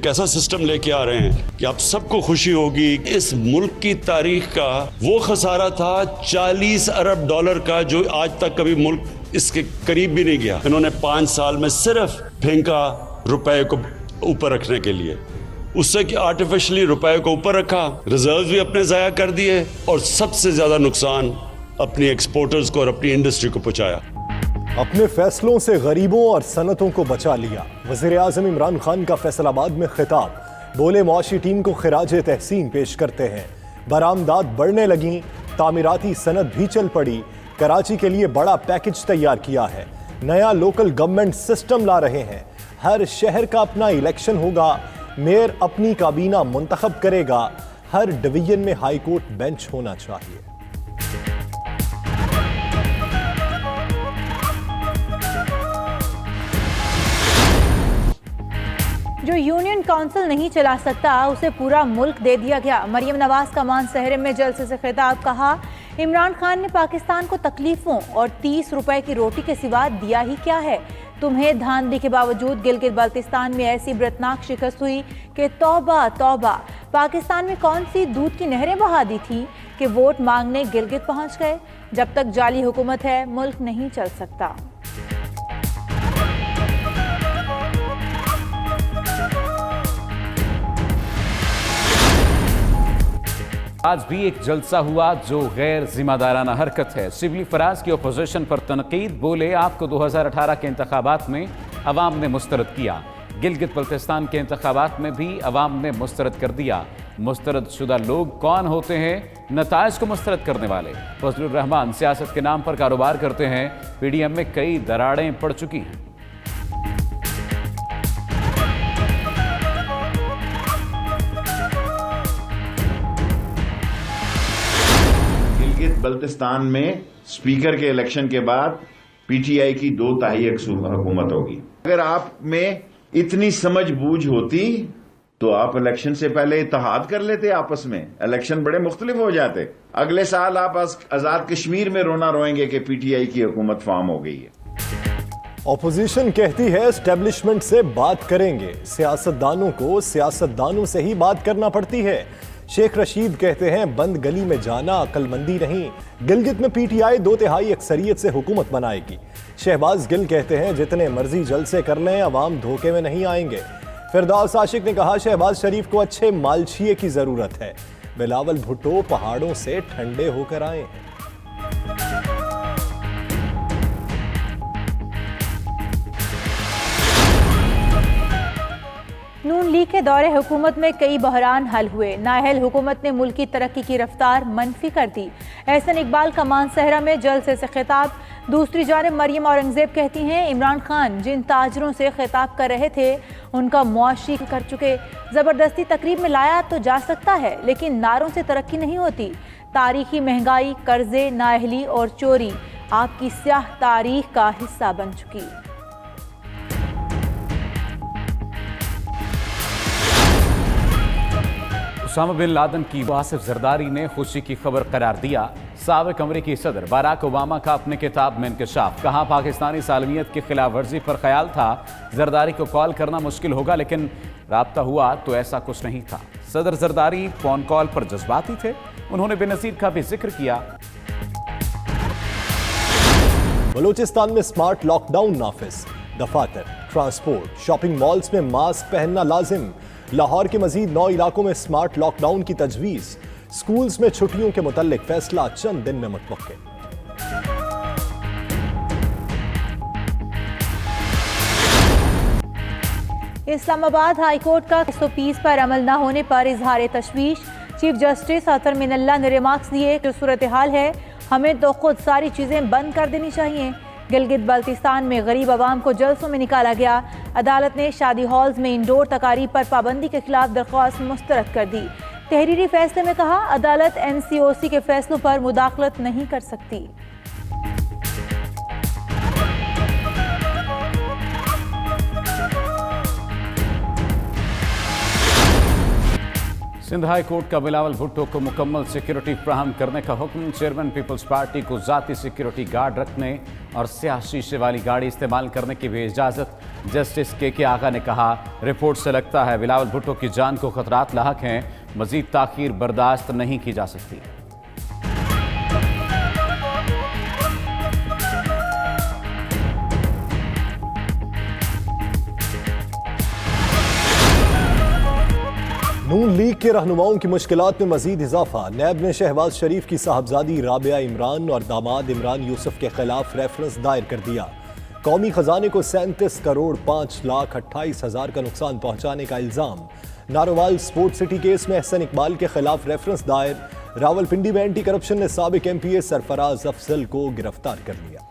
एक ऐसा सिस्टम लेके आ रहे हैं कि आप सबको खुशी होगी। इस मुल्क की तारीख का वो खसारा था 40 अरब डॉलर का, जो आज तक कभी मुल्क इसके करीब भी नहीं गया। इन्होंने 5 साल में सिर्फ फेंका रुपए को ऊपर रखने के लिए, उससे कि आर्टिफिशियली रुपए को ऊपर रखा, रिजर्व भी अपने ज़ाया कर दिए और सबसे ज़्यादा नुकसान अपनी एक्सपोर्टर्स को और अपनी इंडस्ट्री को पहुंचाया। अपने फैसलों से गरीबों और सनतों को बचा लिया। वज़ीर आज़म इमरान खान का फैसलाबाद में खिताब, बोले मुआशी टीम को खिराजे तहसीन पेश करते हैं। बरामदात बढ़ने लगी, तामीराती सनत भी चल पड़ी। कराची के लिए बड़ा पैकेज तैयार किया है। नया लोकल गवर्नमेंट सिस्टम ला रहे हैं। हर शहर का अपना इलेक्शन होगा। मेयर अपनी काबीना मुंतखब करेगा। हर डिवीजन में हाई कोर्ट बेंच होना चाहिए। जो यूनियन काउंसिल नहीं चला सकता उसे पूरा मुल्क दे दिया गया। मरियम नवाज का मानसहरे में जलसे से खिताब, कहा इमरान खान ने पाकिस्तान को तकलीफों और 30 रुपए की रोटी के सिवा दिया ही क्या है। तुम्हें धांधली के बावजूद गिलगित बाल्टिस्तान में ऐसी बृतनाक शिकस्त हुई कि तौबा तौबा। पाकिस्तान में कौन सी दूध की नहरें बहा दी थी कि वोट मांगने गिलगित पहुंच गए। जब तक जाली हुकूमत है मुल्क नहीं चल सकता। आज भी एक जलसा हुआ जो गैर जिम्मेदाराना हरकत है। शिबली फराज की अपोजिशन पर तनकीद, बोले आपको 2018 के इंतखाबात में अवाम ने मुस्तरद किया। गिलगित बल्तिस्तान के इंतखाबात में भी अवाम ने मुस्तरद कर दिया। मुस्तरद शुदा लोग कौन होते हैं? नताइज को मुस्तरद करने वाले। फजलुर रहमान सियासत के नाम पर कारोबार करते हैं। PDM में कई दरारें पड़ चुकी हैं। बल्तिस्तान में स्पीकर के इलेक्शन के बाद PTI की 2/3 हुकूमत होगी। अगर आप में इतनी समझ बूझ होती तो आप इलेक्शन से पहले इत्तेहाद कर लेते आपस में, इलेक्शन बड़े मुख्तलिफ हो जाते। अगले साल आप आजाद कश्मीर में रोना रोएंगे कि PTI की हुकूमत फॉर्म हो गई है। ऑपोजिशन कहती है एस्टेब्लिशमेंट से बात करेंगे। सियासतदानों को सियासतदानों से ही बात करना पड़ती है। शेख रशीद कहते हैं बंद गली में जाना अक्लमंदी नहीं। गिलगित में PTI 2/3 अक्सरियत से हुकूमत बनाएगी। शहबाज गिल कहते हैं जितने मर्जी जलसे कर लें अवाम धोखे में नहीं आएंगे। फिरदौस आशिक ने कहा शहबाज शरीफ को अच्छे मालछिए की जरूरत है। बिलावल भुट्टो पहाड़ों से ठंडे होकर आए हैं। नून लीग के दौरे हुकूमत में कई बहरान हल हुए। नाअहल हुकूमत ने मुल्क की तरक्की की रफ्तार मनफी कर दी। एहसन इकबाल का मानसहरा में जलसे से खिताब। दूसरी जानब मरियम औरंगजेब कहती हैं इमरान खान जिन ताजरों से खिताब कर रहे थे उनका मुआशी कर चुके। ज़बरदस्ती तकरीब में लाया तो जा सकता है लेकिन नारों से तरक्की नहीं होती। तारीखी महंगाई, कर्जे, नाअहली और चोरी आपकी स्याह तारीख का हिस्सा बन चुकी। उसामा बिन लादेन की आसिफ जरदारी ने खुशी की खबर करार दिया। साबिक अमरीकी सदर बराक ओबामा का अपने किताब में इंकशाफ, कहा पाकिस्तानी सालमियत की खिलाफ वर्जी पर ख्याल था। जरदारी को कॉल करना मुश्किल होगा लेकिन राब्ता हुआ तो ऐसा कुछ नहीं था। सदर जरदारी फोन कॉल पर जज्बाती थे। उन्होंने बेनजीर का भी जिक्र किया। बलूचिस्तान में स्मार्ट लॉकडाउन नाफिज। दफातर, ट्रांसपोर्ट, शॉपिंग मॉल्स में मास्क पहनना लाजिम। लाहौर के मजीद 9 इलाकों में स्मार्ट लॉकडाउन की तजवीज। स्कूल्स में छुट्टियों के मुतालिक फैसला चंद दिन में मुतवक्किल। इस्लामाबाद हाई कोर्ट का 130 पर अमल न होने पर इजहार तशवीश। चीफ जस्टिस अतर मिनल्ला ने रिमार्क्स दिए जो सूरत हाल है हमें तो खुद सारी चीजें बंद कर देनी चाहिए। गिलगित बाल्टिस्तान में गरीब आवाम को जलसों में निकाला गया। अदालत ने शादी हॉल्स में इंडोर तकारीब पर पाबंदी के खिलाफ दरख्वास्त मुस्तरद कर दी। तहरीरी फैसले में कहा अदालत NCOC के फैसलों पर मुदाखलत नहीं कर सकती। सिंध हाई कोर्ट का बिलावल भुट्टो को मुकम्मल सिक्योरिटी फ्राहम करने का हुक्म। चेयरमैन पीपल्स पार्टी को जाती सिक्योरिटी गार्ड रखने और स्याह शीशे वाली गाड़ी इस्तेमाल करने की भी इजाज़त। जस्टिस के आगा ने कहा, रिपोर्ट से लगता है बिलावल भुट्टो की जान को खतरात लाहक हैं, मजीद ताखीर बर्दाश्त नहीं की जा सकती। नून लीग के रहनुमाओं की मुश्किलात में मजीद इजाफा। नैब ने शहबाज शरीफ की साहबजादी राबिया इमरान और दामाद इमरान यूसुफ के खिलाफ रेफरेंस दायर कर दिया। कौमी खजाने को 37 करोड़ 5,28,000 का नुकसान पहुंचाने का इल्जाम। नारोवाल स्पोर्ट सिटी केस में एहसन इकबाल के खिलाफ रेफरेंस दायर। रावलपिंडी में एंटी करप्शन ने साबिक MPA सरफराज अफजल को गिरफ्तार कर लिया।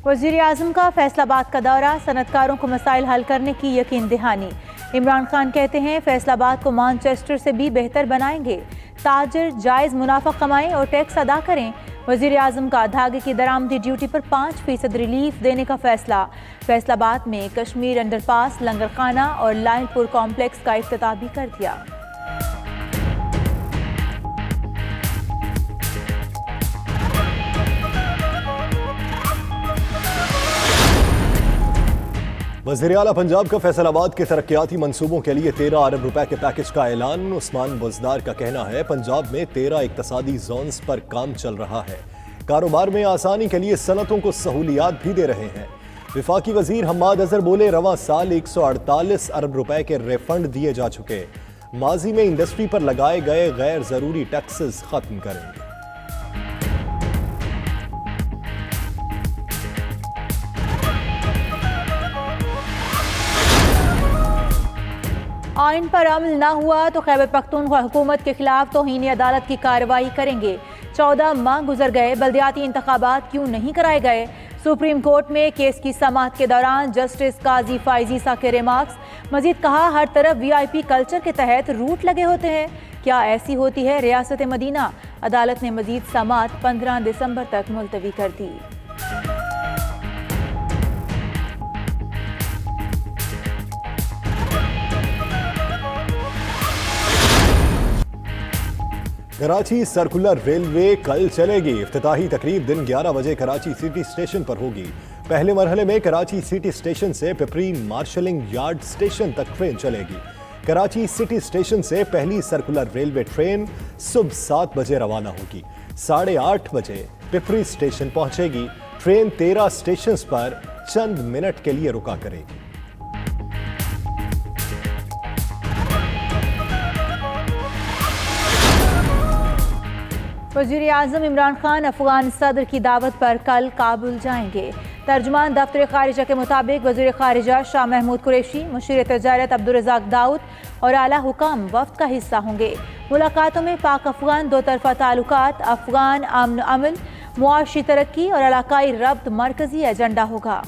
वज़ीर-ए-आज़म का फैसलाबाद का दौरा, सनतकारों को मसाइल हल करने की यकीन दहानी। इमरान खान कहते हैं फैसलाबाद को मानचेस्टर से भी बेहतर बनाएंगे। ताजर जायज़ मुनाफा कमाएं और टैक्स अदा करें। वज़ीर-ए-आज़म का धागे की दरामदी ड्यूटी पर 5% रिलीफ देने का फैसला। फैसलाबाद में कश्मीर अंडरपास, लंगरखाना और लाइनपुर कॉम्प्लेक्स का इफ्तिताह भी कर दिया। वज़ीर आला पंजाब का फैसलाबाद के तरक्याती मंसूबों के लिए 13 अरब रुपए के पैकेज का ऐलान। उस्मान बुज़दार का कहना है पंजाब में 13 इक्तसादी जोन्स पर काम चल रहा है। कारोबार में आसानी के लिए सनतों को सहूलियात भी दे रहे हैं। विफाकी वजीर हम्माद अजहर बोले रवां साल 148 अरब रुपए के रिफंड दिए जा चुके। माजी में इंडस्ट्री पर लगाए गए गैर जरूरी टैक्सेस खत्म करेंगे। आइन पर अमल न हुआ तो खैबर पख्तूनख्वा हुकूमत के खिलाफ तौहीन अदालत की कार्रवाई करेंगे। 14 माह गुजर गए, बल्दियाती इंतखाबात क्यों नहीं कराए गए। सुप्रीम कोर्ट में केस की समाअत के दौरान जस्टिस काजी फाइजी सा के रिमार्क्स। मजीद कहा, हर तरफ VIP कल्चर के तहत रूट लगे होते हैं। क्या ऐसी होती है रियासत मदीना? अदालत ने मजीद समाअत 15 दिसंबर तक मुलतवी कर दी। कराची सर्कुलर रेलवे कल चलेगी। इफ्तिताही तकरीब दिन 11 बजे कराची सिटी स्टेशन पर होगी। पहले मरहले में कराची सिटी स्टेशन से पिपरी मार्शलिंग यार्ड स्टेशन तक ट्रेन चलेगी। कराची सिटी स्टेशन से पहली सर्कुलर रेलवे ट्रेन सुबह 7 बजे रवाना होगी। 8:30 बजे पिपरी स्टेशन पहुंचेगी। ट्रेन 13 स्टेशन पर चंद मिनट के लिए रुका करेगी। वज़ीर-ए-आज़म इमरान खान अफगान सदर की दावत पर कल काबुल जाएंगे। तर्जुमान दफ्तर खारिजा के मुताबिक वज़ीर खारिजा शाह महमूद कुरैशी, मुशीर तजारत अब्दुल रज़ाक दाऊद और आला हुकाम वफ्द का हिस्सा होंगे। मुलाकातों में पाक अफगान दो तरफा ताल्लुकात, अफगान अमन अमल, मुआशी तरक्की और इलाकाई रब्त मरकजी एजेंडा होगा।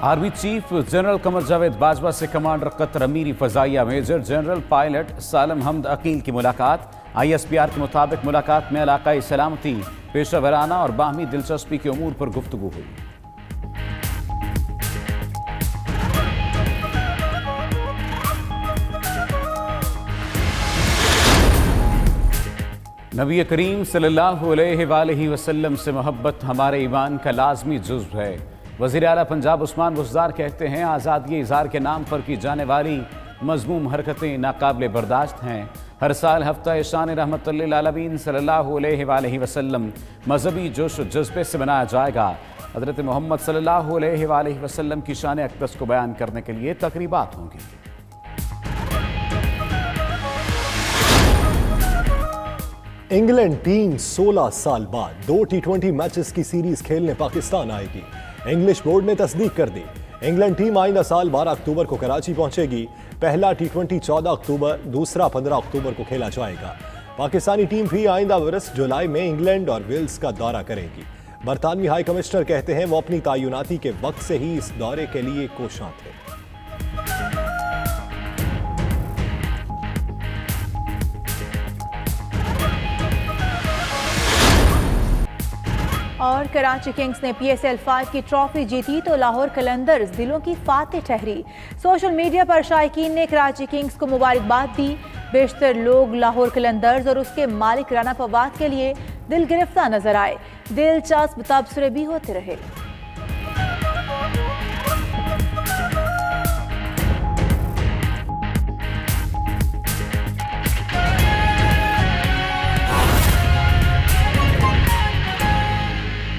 Army chief general Qamar Javed Bajwa से कमांडर कतर अमीरी फजाइया मेजर जनरल पायलट सालम हमद अकील की मुलाकात। ISPR के मुताबिक मुलाकात में इलाकाई सलामती, पेशा वराना और बाहमी दिलचस्पी के उमूर पर गुफ्तगू हुई। नबी करीम सल्लल्लाहु अलैहि वसल्लम से मोहब्बत हमारे ईमान का लाजमी जुज़्व है। वज़ीर आला पंजाब उस्मान बुज़दार कहते हैं आज़ादी इज़हार के नाम पर की जाने वाली मज़मूम हरकतें नाकाबिले बर्दाश्त हैं। हर साल हफ्ता शान रहमतुल लिल आलमीन सल्लल्लाहु अलैहि वसल्लम मजहबी जोश व जज्बे से मनाया जाएगा। हज़रत मोहम्मद सल्लल्लाहु अलैहि वसल्लम की शान अक़दस को बयान करने के लिए तकरीबात होंगी। इंग्लैंड टीम 16 साल बाद 2 T20 मैचेस की सीरीज खेलने पाकिस्तान आएगी। इंग्लिश बोर्ड ने तस्दीक कर दी। इंग्लैंड टीम आइंदा साल 12 अक्टूबर को कराची पहुंचेगी। पहला T20 14 अक्टूबर, दूसरा 15 अक्टूबर को खेला जाएगा। पाकिस्तानी टीम भी आइंदा बरस जुलाई में इंग्लैंड और वेल्स का दौरा करेगी। बरतानवी हाई कमिश्नर कहते हैं वो अपनी तैनाती के वक्त से ही इस दौरे के लिए कोशां थे। और कराची किंग्स ने PSL 5 की ट्रॉफी जीती तो लाहौर कलंदर्स दिलों की फातेह ठहरी। सोशल मीडिया पर शायकीन ने कराची किंग्स को मुबारकबाद दी। बेशतर लोग लाहौर कलंदर्स और उसके मालिक राना फवाद के लिए दिल गिरफ्तार नजर आए। दिलचस्प तबसरे भी होते रहे।